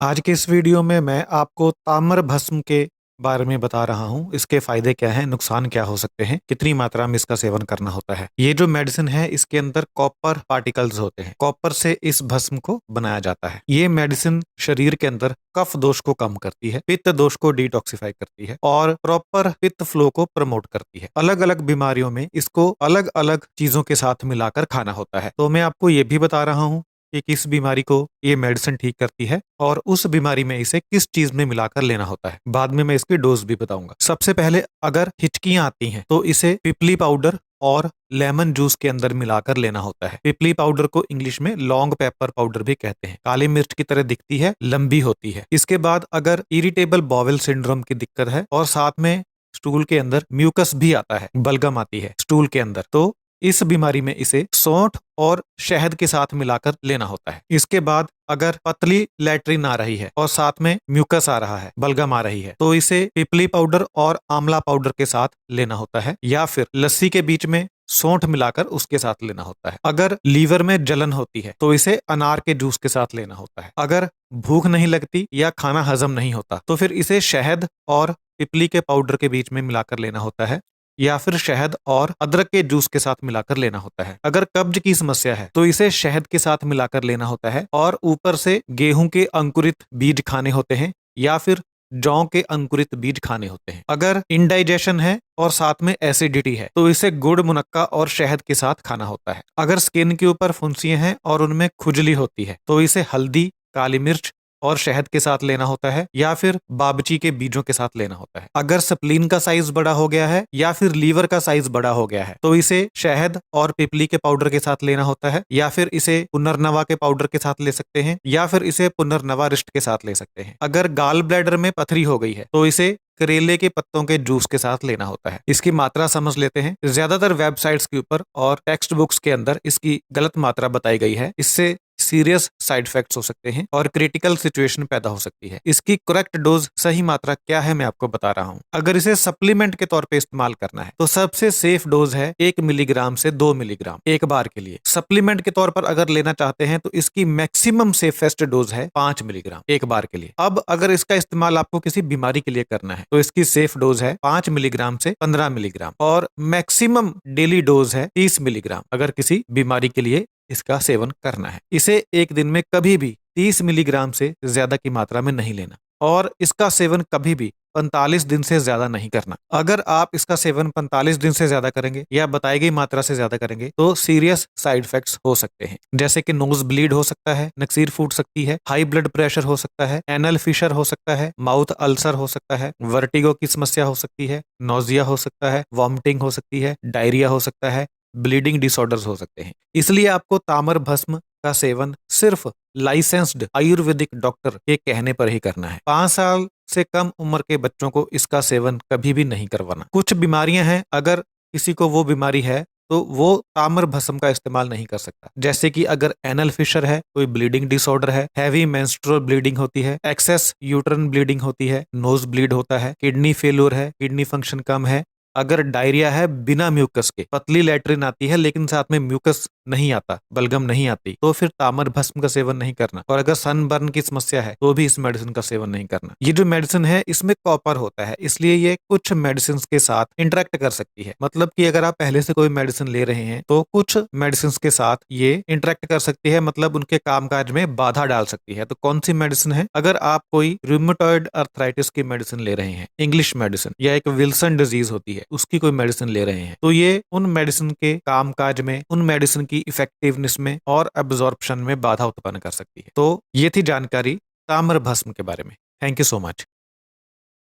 आज के इस वीडियो में मैं आपको ताम्र भस्म के बारे में बता रहा हूँ। इसके फायदे क्या हैं, नुकसान क्या हो सकते हैं, कितनी मात्रा में इसका सेवन करना होता है। ये जो मेडिसिन है इसके अंदर कॉपर पार्टिकल्स होते हैं। कॉपर से इस भस्म को बनाया जाता है। ये मेडिसिन शरीर के अंदर कफ दोष को कम करती है, पित्त दोष को डिटॉक्सिफाई करती है और प्रॉपर पित्त फ्लो को प्रमोट करती है। अलग अलग बीमारियों में इसको अलग अलग चीजों के साथ मिलाकर खाना होता है। तो मैं आपको ये भी बता रहा हूँ कि किस बीमारी को ये मेडिसिन ठीक करती है और उस बीमारी में इसे किस चीज में मिलाकर लेना होता है। बाद में मैं इसकी डोज भी बताऊंगा। सबसे पहले अगर हिचकियां आती हैं तो इसे पिपली पाउडर और लेमन जूस के अंदर मिलाकर लेना होता है। पिपली पाउडर को इंग्लिश में लॉन्ग पेपर पाउडर भी कहते हैं। काली मिर्च की तरह दिखती है, लंबी होती है। इसके बाद अगर इरिटेबल बॉवेल सिंड्रोम की दिक्कत है और साथ में स्टूल के अंदर म्यूकस भी आता है, बलगम आती है स्टूल के अंदर, तो इस बीमारी में इसे सौंठ और शहद के साथ मिलाकर लेना होता है। इसके बाद अगर पतली लैट्रिन आ रही है और साथ में म्यूकस आ रहा है, बलगम आ रही है, तो इसे पिपली पाउडर और आंवला पाउडर के साथ लेना होता है या फिर लस्सी के बीच में सौंठ मिलाकर उसके साथ लेना होता है। अगर लीवर में जलन होती है तो इसे अनार के जूस के साथ लेना होता है। अगर भूख नहीं लगती या खाना हजम नहीं होता तो फिर इसे शहद और पिपली के पाउडर के बीच में मिलाकर लेना होता है या फिर शहद और अदरक के जूस के साथ मिलाकर लेना होता है। अगर कब्ज की समस्या है तो इसे शहद के साथ मिलाकर लेना होता है और ऊपर से गेहूं के अंकुरित बीज खाने होते हैं या फिर जौ के अंकुरित बीज खाने होते हैं। अगर इंडाइजेशन है और साथ में एसिडिटी है तो इसे गुड़, मुनक्का और शहद के साथ खाना होता है। अगर स्किन के ऊपर फुंसियां हैं और उनमें खुजली होती है तो इसे हल्दी, काली मिर्च और शहद के साथ लेना होता है या फिर बाबची के बीजों के साथ लेना होता है। अगर स्प्लीन का साइज बड़ा हो गया है या फिर लीवर का साइज बड़ा हो गया है तो इसे शहद और पिपली के पाउडर के साथ लेना होता है या फिर इसे पुनर्नवा के पाउडर के साथ ले सकते हैं या फिर इसे पुनर्नवा रिष्ट के साथ ले सकते हैं। अगर गाल ब्लैडर में पथरी हो गई है तो इसे करेले के पत्तों के जूस के साथ लेना होता है। इसकी मात्रा समझ लेते हैं। ज्यादातर वेबसाइट्स के ऊपर और टेक्स्ट बुक्स के अंदर इसकी गलत मात्रा बताई गई है। इससे सीरियस साइड इफेक्ट्स हो सकते हैं और क्रिटिकल सिचुएशन पैदा हो सकती है। इसकी करेक्ट डोज, सही मात्रा क्या है, मैं आपको बता रहा हूँ। अगर इसे सप्लीमेंट के तौर पे इस्तेमाल करना है तो सबसे सेफ डोज है 1 मिलीग्राम से 2 मिलीग्राम एक बार के लिए। सप्लीमेंट के तौर पर अगर लेना चाहते हैं तो इसकी मैक्सिमम सेफेस्ट डोज है 5 मिलीग्राम एक बार के लिए। अब अगर इसका इस्तेमाल आपको किसी बीमारी के लिए करना है तो इसकी सेफ डोज है 5 मिलीग्राम से 15 मिलीग्राम और मैक्सिमम डेली डोज है 30 मिलीग्राम अगर किसी बीमारी के लिए इसका सेवन करना है। इसे एक दिन में कभी भी 30 मिलीग्राम से ज्यादा की मात्रा में नहीं लेना और इसका सेवन कभी भी 45 दिन से ज्यादा नहीं करना। अगर आप इसका सेवन 45 दिन से ज्यादा करेंगे या बताई गई मात्रा से ज्यादा करेंगे तो सीरियस साइड इफेक्ट्स हो सकते हैं, जैसे कि नोज ब्लीड हो सकता है, नक्सीर फूट सकती है, हाई ब्लड प्रेशर हो सकता है, एनल फिशर हो सकता है, माउथ अल्सर हो सकता है, वर्टिगो की समस्या हो सकती है, नोजिया हो सकता है, वॉमिटिंग हो सकती है, डायरिया हो सकता है, ब्लीडिंग डिसऑर्डर्स हो सकते हैं। इसलिए आपको ताम्र भस्म का सेवन सिर्फ लाइसेंस्ड आयुर्वेदिक डॉक्टर के कहने पर ही करना है। 5 साल से कम उम्र के बच्चों को इसका सेवन कभी भी नहीं करवाना। कुछ बीमारियां हैं, अगर किसी को वो बीमारी है तो वो ताम्र भस्म का इस्तेमाल नहीं कर सकता। जैसे कि अगर एनल फिशर है, कोई ब्लीडिंग डिसऑर्डर है, हैवी मेंस्ट्रुअल ब्लीडिंग होती है, एक्सेस यूट्रन ब्लीडिंग होती है, नोज ब्लीड होता है, किडनी फेल्योर है, किडनी फंक्शन कम है, अगर डायरिया है बिना म्यूकस के, पतली लैट्रिन आती है लेकिन साथ में म्यूकस नहीं आता, बलगम नहीं आती, तो फिर ताम्र भस्म का सेवन नहीं करना। और अगर सनबर्न की समस्या है तो भी इस मेडिसिन का सेवन नहीं करना। ये जो मेडिसिन है इसमें कॉपर होता है, इसलिए ये कुछ मेडिसिन के साथ इंटरेक्ट कर सकती है। मतलब कि अगर आप पहले से कोई मेडिसिन ले रहे हैं तो कुछ मेडिसिन के साथ ये इंटरेक्ट कर सकती है, मतलब उनके कामकाज में बाधा डाल सकती है। तो कौन सी मेडिसिन है? अगर आप कोई रूमेटॉइड अर्थराइटिस की मेडिसिन ले रहे हैं, इंग्लिश मेडिसिन, या एक विल्सन डिजीज होती है उसकी कोई मेडिसिन ले रहे हैं, तो ये उन मेडिसिन के कामकाज में, उन मेडिसिन की इफेक्टिवनेस में और एब्जॉर्प्शन में बाधा उत्पन्न कर सकती है। तो ये थी जानकारी ताम्र भस्म के बारे में। Thank you so much.